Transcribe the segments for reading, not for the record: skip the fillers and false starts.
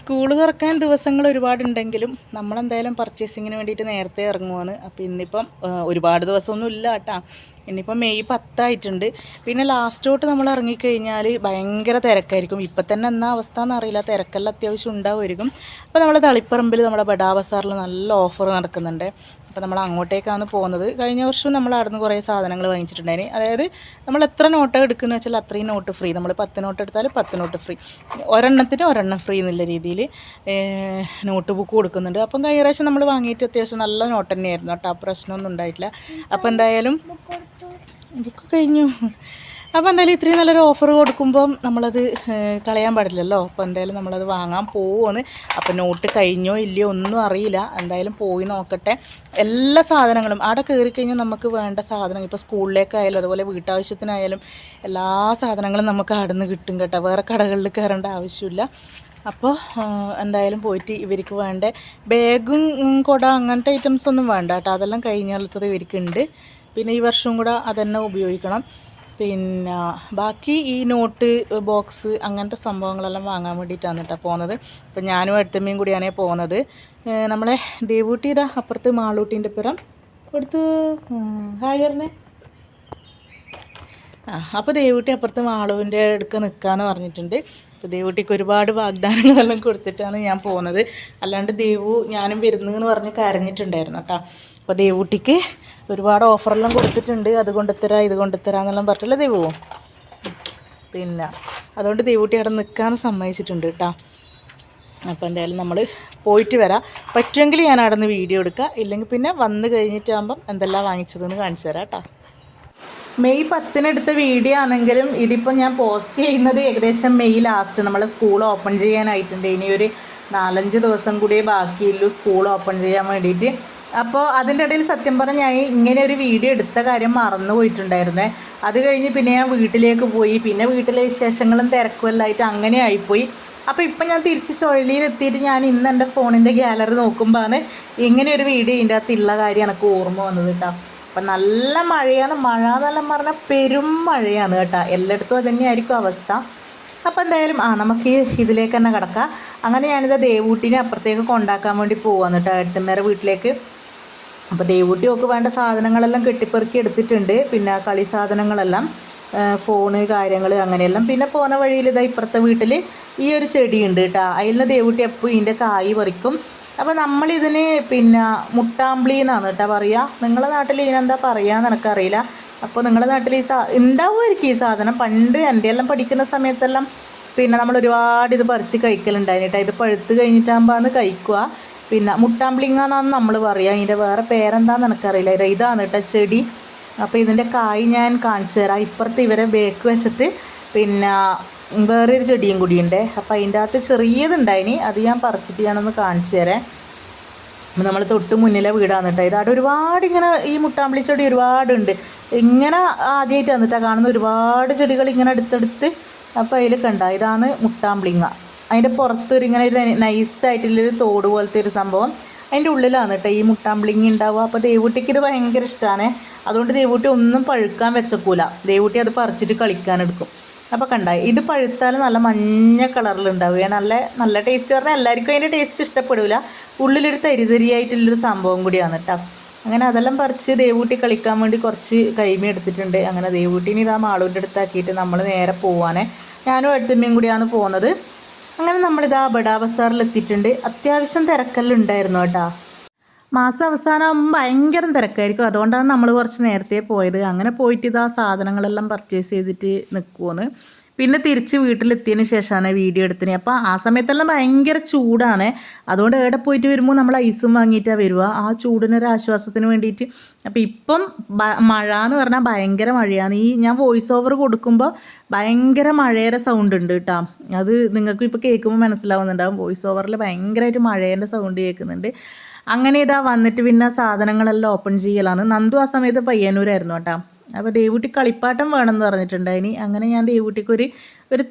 School തുറക്കാൻ ദിവസങ്ങൾ ഒരുപാടുണ്ടെങ്കിലും നമ്മളെന്തായാലും പർച്ചേസിങ്ങിന് വേണ്ടിയിട്ട് നേരത്തെ ഇറങ്ങുവാണ്. അപ്പോൾ ഇന്നിപ്പം ഒരുപാട് ദിവസമൊന്നും ഇല്ല കേട്ടോ. ഇന്നിപ്പം മെയ് 10 പിന്നെ ലാസ്റ്റ് തൊട്ട് നമ്മൾ ഇറങ്ങിക്കഴിഞ്ഞാൽ ഭയങ്കര തിരക്കായിരിക്കും. ഇപ്പം തന്നെ എന്നാ അവസ്ഥ എന്നറിയില്ല, തിരക്കെല്ലാം അത്യാവശ്യം ഉണ്ടാവുമായിരിക്കും. അപ്പോൾ നമ്മൾ തളിപ്പറമ്പിൽ നമ്മുടെ ബഡാ ബസാറിൽ നല്ല ഓഫർ നടക്കുന്നുണ്ട്. അപ്പോൾ നമ്മൾ അങ്ങോട്ടേക്കാണ് പോകുന്നത്. കഴിഞ്ഞ വർഷം നമ്മൾ അവിടെ നിന്ന് കുറേ സാധനങ്ങൾ വാങ്ങിച്ചിട്ടുണ്ടായിരുന്നു. അതായത് നമ്മൾ എത്ര നോട്ട് എടുക്കുന്നത് വെച്ചാൽ അത്രയും നോട്ട് ഫ്രീ. നമ്മൾ 10 നോട്ട് എടുത്താൽ 10 നോട്ട് ഫ്രീ, ഒരെണ്ണത്തിന് ഒരെണ്ണം ഫ്രീ എന്നുള്ള രീതിയിൽ നോട്ട് ബുക്ക് കൊടുക്കുന്നുണ്ട്. അപ്പം കഴിഞ്ഞ പ്രാവശ്യം നമ്മൾ വാങ്ങിയിട്ട് അത്യാവശ്യം നല്ല നോട്ട് തന്നെയായിരുന്നു കേട്ടോ. പ്രശ്നമൊന്നും ഉണ്ടായിട്ടില്ല. അപ്പോൾ എന്തായാലും ബുക്ക് കഴിഞ്ഞു. അപ്പോൾ എന്തായാലും ഇത്രയും നല്ലൊരു ഓഫർ കൊടുക്കുമ്പം നമ്മളത് കളയാൻ പാടില്ലല്ലോ. അപ്പോൾ എന്തായാലും നമ്മളത് വാങ്ങാൻ പോവുമെന്ന്. അപ്പോൾ നോട്ട് കഴിഞ്ഞോ ഇല്ലയോ ഒന്നും അറിയില്ല. എന്തായാലും പോയി നോക്കട്ടെ. എല്ലാ സാധനങ്ങളും അവിടെ കയറിക്കഴിഞ്ഞാൽ നമുക്ക് വേണ്ട സാധനം, ഇപ്പോൾ സ്കൂളിലേക്കായാലും അതുപോലെ വീട്ടാവശ്യത്തിനായാലും എല്ലാ സാധനങ്ങളും നമുക്ക് അവിടെ നിന്ന് കിട്ടും കേട്ടോ. വേറെ കടകളിൽ കയറേണ്ട ആവശ്യമില്ല. അപ്പോൾ എന്തായാലും പോയിട്ട് ഇവർക്ക് വേണ്ട ബാഗും കുട അങ്ങനത്തെ ഐറ്റംസ് ഒന്നും വേണ്ട കേട്ടോ. അതെല്ലാം കഴിഞ്ഞ കാലത്തത് ഇവർക്കുണ്ട്. പിന്നെ ഈ വർഷവും കൂടെ അതന്നെ ഉപയോഗിക്കണം. പിന്നെ ബാക്കി ഈ നോട്ട് ബോക്സ് അങ്ങനത്തെ സംഭവങ്ങളെല്ലാം വാങ്ങാൻ വേണ്ടിയിട്ടാണ് കേട്ടോ പോകുന്നത്. അപ്പോൾ ഞാനും അടുത്തമ്മയും കൂടിയാണ് പോകുന്നത്. നമ്മളെ ദേവൂട്ടിയുടെ അപ്പുറത്ത് മാളൂട്ടീൻ്റെ പുറം കൊടുത്ത് ഹായ് പറഞ്ഞേ. അപ്പോൾ ദേവൂട്ടി അപ്പുറത്ത് മാളുവിൻ്റെ അടുക്ക് നിൽക്കാമെന്ന് പറഞ്ഞിട്ടുണ്ട്. അപ്പോൾ ദേവൂട്ടിക്ക് ഒരുപാട് വാഗ്ദാനങ്ങളെല്ലാം കൊടുത്തിട്ടാണ് ഞാൻ പോകുന്നത്. അല്ലാണ്ട് ദേവു ഞാനും വരുന്നതെന്ന് പറഞ്ഞ് കരഞ്ഞിട്ടുണ്ടായിരുന്നു കേട്ടോ. അപ്പോൾ ദേവൂട്ടിക്ക് ഒരുപാട് ഓഫറെല്ലാം കൊടുത്തിട്ടുണ്ട്. അത് കൊണ്ടുത്തരാം ഇത് കൊണ്ടുത്തരാം എന്നെല്ലാം പറഞ്ഞിട്ടില്ല ദേവു. പിന്നെ അതുകൊണ്ട് ദേവൂട്ടി അവിടെ നിൽക്കാൻ സമ്മതിച്ചിട്ടുണ്ട് കേട്ടോ. അപ്പോൾ എന്തായാലും നമ്മൾ പോയിട്ട് വരാം. പറ്റുമെങ്കിൽ ഞാൻ അവിടെ നിന്ന് വീഡിയോ എടുക്കാം, ഇല്ലെങ്കിൽ പിന്നെ വന്ന് കഴിഞ്ഞിട്ടാകുമ്പം എന്തെല്ലാം വാങ്ങിച്ചതെന്ന് കാണിച്ചു തരാം കേട്ടോ. മെയ് 10 എടുത്ത വീഡിയോ ആണെങ്കിലും ഇതിപ്പോൾ ഞാൻ പോസ്റ്റ് ചെയ്യുന്നത് ഏകദേശം മെയ് ലാസ്റ്റ്. നമ്മൾ സ്കൂൾ ഓപ്പൺ ചെയ്യാനായിട്ടുണ്ട്. ഇനി ഒരു 4-5 ദിവസം കൂടിയേ ബാക്കിയുള്ളൂ സ്കൂൾ ഓപ്പൺ ചെയ്യാൻ വേണ്ടിയിട്ട്. അപ്പോൾ അതിൻ്റെ ഇടയിൽ സത്യം പറഞ്ഞാൽ ഞാൻ ഇങ്ങനെ ഒരു വീഡിയോ എടുത്ത കാര്യം മറന്നു പോയിട്ടുണ്ടായിരുന്നേ. അത് കഴിഞ്ഞ് പിന്നെ ഞാൻ വീട്ടിലേക്ക് പോയി. പിന്നെ വീട്ടിലെ വിശേഷങ്ങളും തിരക്കുമെല്ലാമായിട്ട് അങ്ങനെ ആയിപ്പോയി. അപ്പോൾ ഇപ്പം ഞാൻ തിരിച്ച് ചുഴലിയിലെത്തിയിട്ട് ഞാൻ ഇന്ന് എൻ്റെ ഫോണിൻ്റെ ഗ്യാലറി നോക്കുമ്പോഴാണ് ഇങ്ങനെ ഒരു വീഡിയോ ഇതിൻ്റെ അകത്തുള്ള കാര്യം എനിക്ക് ഓർമ്മ വന്നത് കേട്ടോ. അപ്പം നല്ല മഴയാണ്. മഴ എന്നെല്ലാം പറഞ്ഞാൽ പെരും മഴയാണ് കേട്ടോ. എല്ലായിടത്തും അത് തന്നെയായിരിക്കും അവസ്ഥ. അപ്പോൾ എന്തായാലും നമുക്ക് ഇതിലേക്ക് തന്നെ കിടക്കാം. അങ്ങനെ ഞാനിത് ദേവൂട്ടിനെ അപ്പുറത്തേക്ക് കൊണ്ടാക്കാൻ വേണ്ടി പോവാന്ന് കേട്ടോ, അടുത്തമ്മേരെ വീട്ടിലേക്ക്. അപ്പോൾ ദേവൂട്ടി ഒക്കെ വേണ്ട സാധനങ്ങളെല്ലാം കെട്ടിപ്പെറുക്കി എടുത്തിട്ടുണ്ട്. പിന്നെ കളി സാധനങ്ങളെല്ലാം, ഫോണ് കാര്യങ്ങൾ അങ്ങനെയെല്ലാം. പിന്നെ പോകുന്ന വഴിയിൽ ഇതാ ഇപ്പുറത്തെ വീട്ടിൽ ഈ ഒരു ചെടിയുണ്ട് കേട്ടോ. അതിൽ നിന്ന് ദേവൂട്ടി എപ്പോൾ ഇതിൻ്റെ കായ് പറിക്കും. അപ്പോൾ നമ്മളിതിന് പിന്നെ മുട്ടാമ്പിളി എന്നാണ് കേട്ടോ പറയുക. നിങ്ങളുടെ നാട്ടിൽ ഇതിനെന്താ പറയുക എനിക്കറിയില്ല. അപ്പോൾ നിങ്ങളുടെ നാട്ടിൽ ഈ ഉണ്ടാവുമായിരിക്കും ഈ സാധനം. പണ്ട് എൻ്റെ എല്ലാം പഠിക്കുന്ന സമയത്തെല്ലാം പിന്നെ നമ്മൾ ഒരുപാട് ഇത് പറിച്ച് കഴിക്കലുണ്ടായിരുന്നു കേട്ടോ. ഇത് പഴുത്ത് കഴിഞ്ഞിട്ടാകുമ്പോൾ കഴിക്കുക. പിന്നെ മുട്ടാമ്പിളിങ്ങാന്നാണ് നമ്മൾ പറയുക. ഇതിൻ്റെ വേറെ പേരെന്താണെന്ന് എനിക്കറിയില്ല. ഇതാണ് കേട്ടോ ചെടി. അപ്പോൾ ഇതിൻ്റെ കായ് ഞാൻ കാണിച്ചു തരാം. ഇപ്പുറത്ത് ഇവരെ ബേക്ക് വശത്ത് പിന്നെ വേറൊരു ചെടിയും കൂടിയുണ്ട്. അപ്പോൾ അതിൻ്റെ അകത്ത് ചെറിയതുണ്ടായിനി, അത് ഞാൻ പറിച്ചിട്ട് ഞാനൊന്ന് കാണിച്ചു തരാം. നമ്മൾ തൊട്ട് മുന്നിലെ വീടാണ് കേട്ടോ. ഇത് അവിടെ ഒരുപാട് ഇങ്ങനെ ഈ മുട്ടാമ്പിളി ചെടി ഒരുപാടുണ്ട്. ഇങ്ങനെ ആദ്യമായിട്ട് വന്നിട്ടാണ് കാണുന്ന ഒരുപാട് ചെടികൾ ഇങ്ങനെ അടുത്തടുത്ത്. അപ്പോൾ അതിൽ കണ്ട ഇതാണ് മുട്ടാമ്പിളിങ്ങ. അതിൻ്റെ പുറത്തൊരു ഇങ്ങനെ ഒരു നൈസായിട്ടുള്ളൊരു തോട് പോലത്തെ ഒരു സംഭവം അതിൻ്റെ ഉള്ളിലാണ് കേട്ടോ ഈ മുട്ടാമ്പിളിങ്ങി ഉണ്ടാവുക. അപ്പോൾ ദേവൂട്ടിക്ക് ഇത് ഭയങ്കര ഇഷ്ടമാണ്. അതുകൊണ്ട് ദേവൂട്ടി ഒന്നും പഴുക്കാൻ വെച്ചക്കൂല. ദേവൂട്ടി അത് പറിച്ചിട്ട് കളിക്കാനെടുക്കും. അപ്പോൾ കണ്ടായി ഇത് പഴുത്താൽ നല്ല മഞ്ഞ കളറിലുണ്ടാവുക. നല്ല ടേസ്റ്റ് പറഞ്ഞാൽ എല്ലാവർക്കും അതിൻ്റെ ടേസ്റ്റ് ഇഷ്ടപ്പെടില്ല. ഉള്ളിലൊരു തരിതരിയായിട്ടുള്ളൊരു സംഭവം കൂടിയാണ് കേട്ടോ. അങ്ങനെ അതെല്ലാം പറിച്ച് ദേവൂട്ടി കളിക്കാൻ വേണ്ടി കുറച്ച് കൈമ എടുത്തിട്ടുണ്ട്. അങ്ങനെ ദേവൂട്ടിന് ഇതാ മാളൂൻ്റെ അടുത്താക്കിയിട്ട് നമ്മൾ നേരെ പോവാനേ. ഞാനും അടുത്തമ്മയും കൂടിയാണ് പോകുന്നത്. അങ്ങനെ നമ്മളിതാ ബഡാ ബസാറിൽ എത്തിയിട്ടുണ്ട്. അത്യാവശ്യം തിരക്കെല്ലാം ഉണ്ടായിരുന്നു കേട്ടോ. മാസം അവസാനമാകുമ്പോൾ ഭയങ്കര തിരക്കായിരിക്കും. അതുകൊണ്ടാണ് നമ്മൾ കുറച്ച് നേരത്തെ പോയത്. അങ്ങനെ പോയിട്ട് ഇതാ സാധനങ്ങളെല്ലാം പർച്ചേസ് ചെയ്തിട്ട് നിൽക്കുമെന്ന്. പിന്നെ തിരിച്ച് വീട്ടിലെത്തിയതിന് ശേഷമാണ് വീഡിയോ എടുത്തിന്. അപ്പോൾ ആ സമയത്തെല്ലാം ഭയങ്കര ചൂടാണ്. അതുകൊണ്ട് എവിടെ പോയിട്ട് വരുമ്പോൾ നമ്മൾ ഐസും വാങ്ങിയിട്ടാണ് വരിക, ആ ചൂടിനൊരു ആശ്വാസത്തിന് വേണ്ടിയിട്ട്. അപ്പോൾ ഇപ്പം മഴ എന്ന് പറഞ്ഞാൽ ഭയങ്കര മഴയാണ്. ഞാൻ വോയിസ് ഓവർ കൊടുക്കുമ്പോൾ ഭയങ്കര മഴയുടെ സൗണ്ട് ഉണ്ട് കേട്ടോ. അത് നിങ്ങൾക്ക് ഇപ്പോൾ കേൾക്കുമ്പോൾ മനസ്സിലാവുന്നുണ്ടാവും. വോയിസ് ഓവറിൽ ഭയങ്കരമായിട്ട് മഴേൻ്റെ സൗണ്ട് കേൾക്കുന്നുണ്ട്. അങ്ങനെ ഇതാ വന്നിട്ട് പിന്നെ സാധനങ്ങളെല്ലാം ഓപ്പൺ ചെയ്യലാണ്. നന്ദു ആ സമയത്ത് പയ്യന്നൂരായിരുന്നു കേട്ടോ. അപ്പോൾ ദേവൂട്ടി കളിപ്പാട്ടം വേണമെന്ന് പറഞ്ഞിട്ടുണ്ടായിനി. അങ്ങനെ ഞാൻ ദേവൂട്ടിക്കൊരു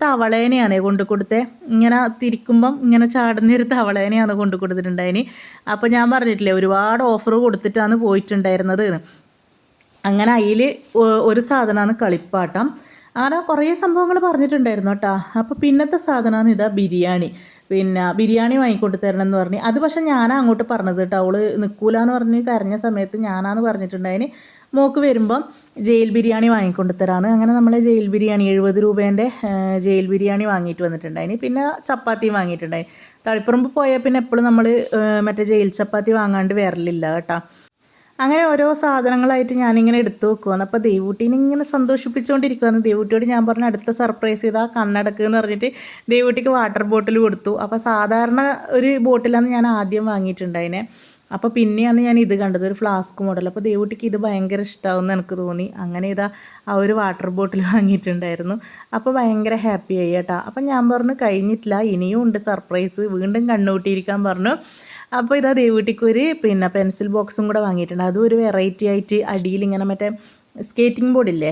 തവളേനെയാണ് കൊണ്ടു കൊടുത്തത്. ഇങ്ങനെ തിരിക്കുമ്പം ഇങ്ങനെ ചാടുന്നൊരു തവളേനെയാണ് കൊണ്ടു കൊടുത്തിട്ടുണ്ടായിനി. അപ്പോൾ ഞാൻ പറഞ്ഞിട്ടില്ലേ ഒരുപാട് ഓഫർ കൊടുത്തിട്ടാണ് പോയിട്ടുണ്ടായിരുന്നത്. അങ്ങനെ അതിൽ ഒരു സാധനമാണ് കളിപ്പാട്ടം. അങ്ങനെ കുറേ സംഭവങ്ങൾ പറഞ്ഞിട്ടുണ്ടായിരുന്നു കേട്ടോ. അപ്പോൾ പിന്നത്തെ സാധനമാണ് ഇതാ ബിരിയാണി. പിന്നെ ബിരിയാണി വാങ്ങിക്കൊണ്ട് തരണം എന്ന് പറഞ്ഞ്. അത് പക്ഷേ ഞാനാണ് അങ്ങോട്ട് പറഞ്ഞത് കേട്ടോ. അവൾ നിൽക്കൂലെന്ന് പറഞ്ഞ് കരഞ്ഞ സമയത്ത് ഞാനാന്ന് പറഞ്ഞിട്ടുണ്ടായിന് മോക്ക് വരുമ്പം ജയിൽ ബിരിയാണി വാങ്ങിക്കൊണ്ട് തരാമെന്ന്. അങ്ങനെ നമ്മളെ ജയിൽ ബിരിയാണി 70 രൂപേൻ്റെ ജയിൽ ബിരിയാണി വാങ്ങിയിട്ട് വന്നിട്ടുണ്ടായിന്. പിന്നെ ചപ്പാത്തിയും വാങ്ങിയിട്ടുണ്ടായി. തളിപ്പറമ്പ് പോയാൽ പിന്നെ എപ്പോഴും നമ്മൾ മറ്റേ ജയിൽ ചപ്പാത്തി വാങ്ങാണ്ട് വരലില്ല കേട്ടോ. അങ്ങനെ ഓരോ സാധനങ്ങളായിട്ട് ഞാനിങ്ങനെ എടുത്തു വെക്കുവാണ്. അപ്പോൾ ദേവൂട്ടീനെ ഇങ്ങനെ സന്തോഷിപ്പിച്ചുകൊണ്ടിരിക്കുകയാണ്. ദേവൂട്ടിയോട് ഞാൻ പറഞ്ഞു അടുത്ത സർപ്രൈസ് ചെയ്താൽ കണ്ണടക്കുക എന്ന് പറഞ്ഞിട്ട് ദേവൂട്ടിക്ക് വാട്ടർ ബോട്ടിൽ കൊടുത്തു. അപ്പോൾ സാധാരണ ഒരു ബോട്ടിലാണ് ഞാൻ ആദ്യം വാങ്ങിയിട്ടുണ്ടായിനെ. അപ്പോൾ പിന്നെയാണ് ഞാൻ ഇത് കണ്ടത്, ഒരു ഫ്ലാസ്ക് മോഡൽ. അപ്പോൾ ദേവൂട്ടിക്ക് ഇത് ഭയങ്കര ഇഷ്ടമാവുമെന്ന് എനിക്ക് തോന്നി. അങ്ങനെ ഇതാ ആ ഒരു വാട്ടർ ബോട്ടിൽ വാങ്ങിയിട്ടുണ്ടായിരുന്നു. അപ്പോൾ ഭയങ്കര ഹാപ്പി ആയി കേട്ടോ. അപ്പം ഞാൻ പറഞ്ഞു കഴിഞ്ഞിട്ടില്ല, ഇനിയും ഉണ്ട് സർപ്രൈസ്, വീണ്ടും കണ്ണൂട്ടിയിരിക്കാൻ പറഞ്ഞു. അപ്പോൾ ഇതാ ദേവൂട്ടിക്കൊരു പിന്നെ പെൻസിൽ ബോക്സും കൂടെ വാങ്ങിയിട്ടുണ്ട്. അതും ഒരു വെറൈറ്റി ആയിട്ട് അടിയിൽ ഇങ്ങനെ മറ്റേ സ്കേറ്റിംഗ് ബോർഡില്ലേ,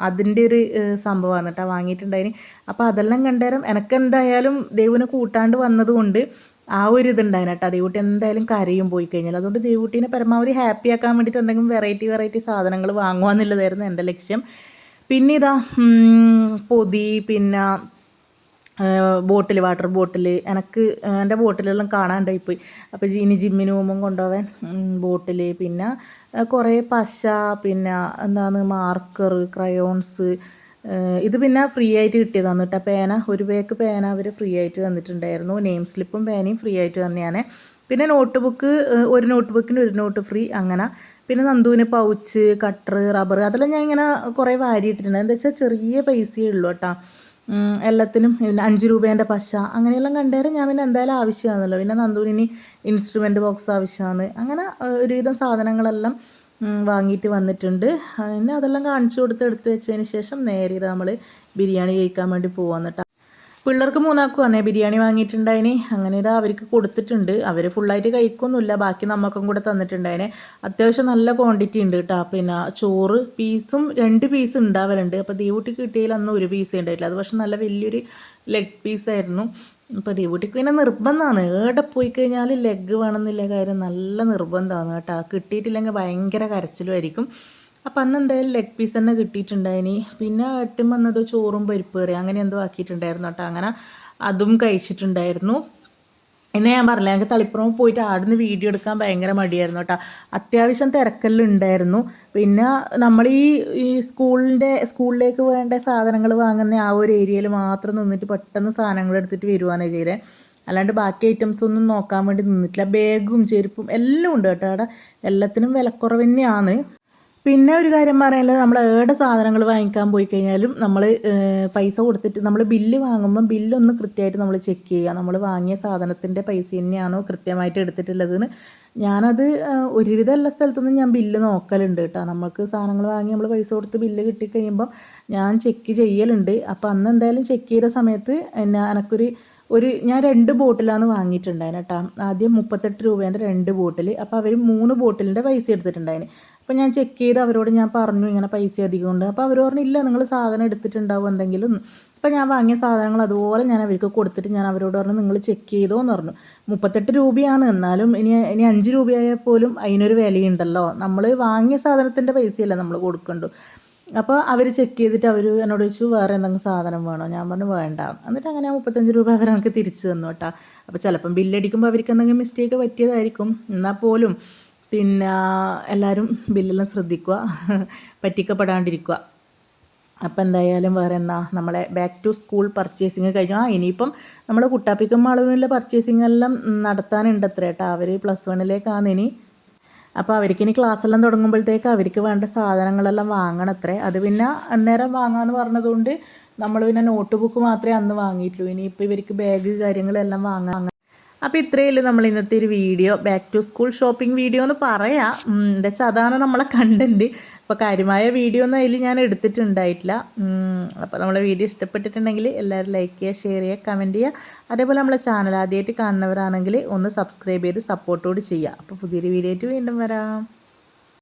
അതിൻ്റെ ഒരു സംഭവമാണ് കേട്ടോ വാങ്ങിയിട്ടുണ്ടായിന്. അപ്പോൾ അതെല്ലാം കണ്ടേരം എനിക്കെന്തായാലും ദേവുവിനെ കൂട്ടാണ്ട് വന്നതുകൊണ്ട് ആ ഒരു ഇതുണ്ടായിരുന്നു കേട്ടോ. ദേവൂട്ടി എന്തായാലും കരയും പോയി കഴിഞ്ഞാൽ. അതുകൊണ്ട് ദേവൂട്ടീനെ പരമാവധി ഹാപ്പി ആക്കാൻ വേണ്ടിയിട്ട് എന്തെങ്കിലും വെറൈറ്റി സാധനങ്ങൾ വാങ്ങുക എന്നുള്ളതായിരുന്നു എൻ്റെ ലക്ഷ്യം. പിന്നെ ഇതാ പൊതി, പിന്നെ ബോട്ടിൽ, വാട്ടർ ബോട്ടിൽ, എനിക്ക് എൻ്റെ ബോട്ടിലെല്ലാം കാണാണ്ടായിപ്പോയി. അപ്പോൾ ഇനി ജിമ്മിന് പോകുമ്പം കൊണ്ടുപോകാൻ ബോട്ടിൽ, പിന്നെ കുറേ പശ, പിന്നെ എന്താണ് മാർക്കർ, ക്രയോൺസ്. ഇത് പിന്നെ ഫ്രീ ആയിട്ട് കിട്ടിയതാണ് കേട്ടോ. പേന, ഒരു പേക്ക് പേന അവർ ഫ്രീ ആയിട്ട് തന്നിട്ടുണ്ടായിരുന്നു. നെയിം സ്ലിപ്പും പേനയും ഫ്രീ ആയിട്ട് തന്നെയാണ്. പിന്നെ നോട്ട് ബുക്ക്, ഒരു നോട്ട് ബുക്കിന് ഒരു നോട്ട് ഫ്രീ അങ്ങനെ. പിന്നെ നന്ദുവിന് പൗച്ച്, കട്ടർ, റബ്ബർ, അതെല്ലാം ഞാൻ ഇങ്ങനെ കുറേ വാരിയിട്ടിട്ടുണ്ട്. എന്താ വെച്ചാൽ ചെറിയ പൈസയേ ഉള്ളൂ കേട്ടോ എല്ലാത്തിനും. പിന്നെ 5 രൂപേൻ്റെ പശ അങ്ങനെയെല്ലാം കണ്ടേരം ഞാൻ പിന്നെ എന്തായാലും ആവശ്യമാണല്ലോ. പിന്നെ നന്ദുവിന് ഇൻസ്ട്രുമെൻറ്റ് ബോക്സ് ആവശ്യമാണ്. അങ്ങനെ ഒരുവിധം സാധനങ്ങളെല്ലാം വാങ്ങിയിട്ട് വന്നിട്ടുണ്ട്. പിന്നെ അതെല്ലാം കാണിച്ചു കൊടുത്ത് എടുത്ത് വെച്ചതിന് ശേഷം നേരെ നമ്മൾ ബിരിയാണി കഴിക്കാൻ വേണ്ടി പോകാൻ കേട്ടോ. പിള്ളേർക്ക് 3 ആൾക്കും വന്നേ ബിരിയാണി വാങ്ങിയിട്ടുണ്ടായിന്. അങ്ങനെ ഇതാ അവർക്ക് കൊടുത്തിട്ടുണ്ട്. അവർ ഫുള്ളായിട്ട് കഴിക്കൊന്നുമില്ല, ബാക്കി നമുക്കും കൂടെ തന്നിട്ടുണ്ടായിന്. അത്യാവശ്യം നല്ല ക്വാണ്ടിറ്റി ഉണ്ട് കേട്ടോ. പിന്നെ ചോറ് പീസും 2 പീസ് ഉണ്ടാവലുണ്ട്. അപ്പോൾ ദേവൂട്ടിക്ക് കിട്ടിയതിൽ അന്ന് 1 പീസേ ഉണ്ടായിട്ടില്ല. അത് പക്ഷെ നല്ല വലിയൊരു ലെഗ് പീസായിരുന്നു. അപ്പോൾ ദേവൂട്ടിക്ക് പിന്നെ നിർബന്ധമാണ്, ഏടെ പോയി കഴിഞ്ഞാൽ ലെഗ് വേണമെന്നില്ല കാര്യം നല്ല നിർബന്ധമാണ് കേട്ടോ. കിട്ടിയിട്ടില്ലെങ്കിൽ ഭയങ്കര കരച്ചിലുമായിരിക്കും. അപ്പം അന്ന് എന്തായാലും ലെഗ് പീസ് തന്നെ കിട്ടിയിട്ടുണ്ടായിനി. പിന്നെ ഏട്ടൻ വന്നത് ചോറും പരിപ്പ് കറി അങ്ങനെ എന്തോ ആക്കിയിട്ടുണ്ടായിരുന്നു കേട്ടോ. അങ്ങനെ അതും കഴിച്ചിട്ടുണ്ടായിരുന്നു. പിന്നെ ഞാൻ പറഞ്ഞില്ല, ഞങ്ങൾക്ക് തളിപ്പുറം പോയിട്ട് ആടുന്ന് വീഡിയോ എടുക്കാൻ ഭയങ്കര മടിയായിരുന്നു കേട്ടോ. അത്യാവശ്യം തിരക്കെല്ലാം ഉണ്ടായിരുന്നു. പിന്നെ നമ്മൾ ഈ സ്കൂളിലേക്ക് വേണ്ട സാധനങ്ങൾ വാങ്ങുന്ന ആ ഒരു ഏരിയയിൽ മാത്രം നിന്നിട്ട് പെട്ടെന്ന് സാധനങ്ങൾ എടുത്തിട്ട് വരുവാനേ ചെയ്തേ. അല്ലാണ്ട് ബാക്കി ഐറ്റംസ് ഒന്നും നോക്കാൻ വേണ്ടി നിന്നിട്ടില്ല. ബാഗും ചെരുപ്പും എല്ലാം ഉണ്ട് കേട്ടോ. അവിടെ എല്ലാത്തിനും വിലക്കുറവ് തന്നെയാണ്. പിന്നെ ഒരു കാര്യം പറയാനുള്ളത്, നമ്മൾ ഏടെ സാധനങ്ങൾ വാങ്ങിക്കാൻ പോയി കഴിഞ്ഞാലും നമ്മൾ പൈസ കൊടുത്തിട്ട് നമ്മൾ ബില്ല് വാങ്ങുമ്പം ബില്ലൊന്ന് കൃത്യമായിട്ട് നമ്മൾ ചെക്ക് ചെയ്യുക. നമ്മൾ വാങ്ങിയ സാധനത്തിൻ്റെ പൈസ തന്നെയാണോ കൃത്യമായിട്ട് എടുത്തിട്ടുള്ളതെന്ന്. ഞാനത് ഒരുവിധം എല്ലാ സ്ഥലത്തൊന്നും ഞാൻ ബില്ല് നോക്കലുണ്ട് കേട്ടോ. നമുക്ക് സാധനങ്ങൾ വാങ്ങി നമ്മൾ പൈസ കൊടുത്ത് ബില്ല് കിട്ടിക്കഴിയുമ്പം ഞാൻ ചെക്ക് ചെയ്യലുണ്ട്. അപ്പോൾ അന്ന് എന്തായാലും ചെക്ക് ചെയ്ത സമയത്ത് ഞാൻ 2 ബോട്ടിലാണ് വാങ്ങിയിട്ടുണ്ടായിരുന്നു കേട്ടോ. ആദ്യം 38 രൂപേൻ്റെ 2 ബോട്ടിൽ. അപ്പോൾ അവർ 3 ബോട്ടിലിൻ്റെ പൈസ എടുത്തിട്ടുണ്ടായിരുന്നു. അപ്പോൾ ഞാൻ ചെക്ക് ചെയ്ത് അവരോട് ഞാൻ പറഞ്ഞു ഇങ്ങനെ പൈസ അധികമുണ്ട്. അപ്പോൾ അവർ പറഞ്ഞു ഇല്ല, നിങ്ങൾ സാധനം എടുത്തിട്ടുണ്ടാവും എന്തെങ്കിലും. അപ്പോൾ ഞാൻ വാങ്ങിയ സാധനങ്ങൾ അതുപോലെ ഞാൻ അവർക്ക് കൊടുത്തിട്ട് ഞാൻ അവരോട് പറഞ്ഞു നിങ്ങൾ ചെക്ക് ചെയ്തോ എന്ന് പറഞ്ഞു. 38 രൂപയാണ്, എന്നാലും ഇനി 5 രൂപയായാൽ പോലും അതിനൊരു വിലയുണ്ടല്ലോ. നമ്മൾ വാങ്ങിയ സാധനത്തിൻ്റെ പൈസയല്ല നമ്മൾ കൊടുക്കണ്ടു. അപ്പോൾ അവർ ചെക്ക് ചെയ്തിട്ട് അവർ എന്നോട് ചോദിച്ചു വേറെ എന്തെങ്കിലും സാധനം വേണോ. ഞാൻ പറഞ്ഞു വേണ്ട. എന്നിട്ട് അങ്ങനെ 35 രൂപ അവർ എനിക്ക് തിരിച്ചു തന്നു കേട്ടോ. അപ്പോൾ ചിലപ്പം ബില്ലടിക്കുമ്പോൾ അവർക്ക് എന്തെങ്കിലും മിസ്റ്റേക്ക് പറ്റിയതായിരിക്കും. എന്നാൽ പോലും പിന്നെ എല്ലാവരും ബില്ലെല്ലാം ശ്രദ്ധിക്കുക, പറ്റിക്കപ്പെടാണ്ടിരിക്കുക. അപ്പോൾ എന്തായാലും വേറെ നമ്മളെ ബാക്ക് ടു സ്കൂൾ പർച്ചേസിങ് കഴിഞ്ഞു. ഇനിയിപ്പം നമ്മൾ കുട്ടാപ്പിക്കും മാളുവിനുള്ള പർച്ചേസിങ് എല്ലാം നടത്താനുണ്ട് അത്ര കേട്ടോ. അവർ +1 ഇനി. അപ്പോൾ അവർക്കിനി ക്ലാസ്സെല്ലാം തുടങ്ങുമ്പോഴത്തേക്ക് അവർക്ക് വേണ്ട സാധനങ്ങളെല്ലാം വാങ്ങണത്രേ. അത് പിന്നെ അന്നേരം വാങ്ങാമെന്ന് പറഞ്ഞതുകൊണ്ട് നമ്മൾ പിന്നെ നോട്ട് ബുക്ക് മാത്രമേ അന്ന് വാങ്ങിയിട്ടുള്ളൂ. ഇനിയിപ്പോൾ ഇവർക്ക് ബാഗ് കാര്യങ്ങളെല്ലാം വാങ്ങാം. അപ്പോൾ ഇത്രയേ ഉള്ളൂ നമ്മൾ ഇന്നത്തെ ഒരു video. Back to school shopping video എന്ന് പറയാം. എന്താ വെച്ചാൽ അതാണ് നമ്മളെ കണ്ടൻറ്റ്. അപ്പോൾ കാര്യമായ വീഡിയോ ഒന്നും അതിൽ ഞാൻ എടുത്തിട്ടുണ്ടായിട്ടില്ല. അപ്പോൾ നമ്മളെ വീഡിയോ ഇഷ്ടപ്പെട്ടിട്ടുണ്ടെങ്കിൽ എല്ലാവരും ലൈക്ക് ചെയ്യുക, ഷെയർ ചെയ്യുക, കമൻറ്റ് ചെയ്യുക. അതേപോലെ നമ്മളെ ചാനൽ ആദ്യമായിട്ട് കാണുന്നവരാണെങ്കിൽ ഒന്ന് സബ്സ്ക്രൈബ് ചെയ്ത് സപ്പോർട്ടോട് ചെയ്യുക. അപ്പോൾ പുതിയൊരു വീഡിയോ ആയിട്ട് വീണ്ടും വരാം.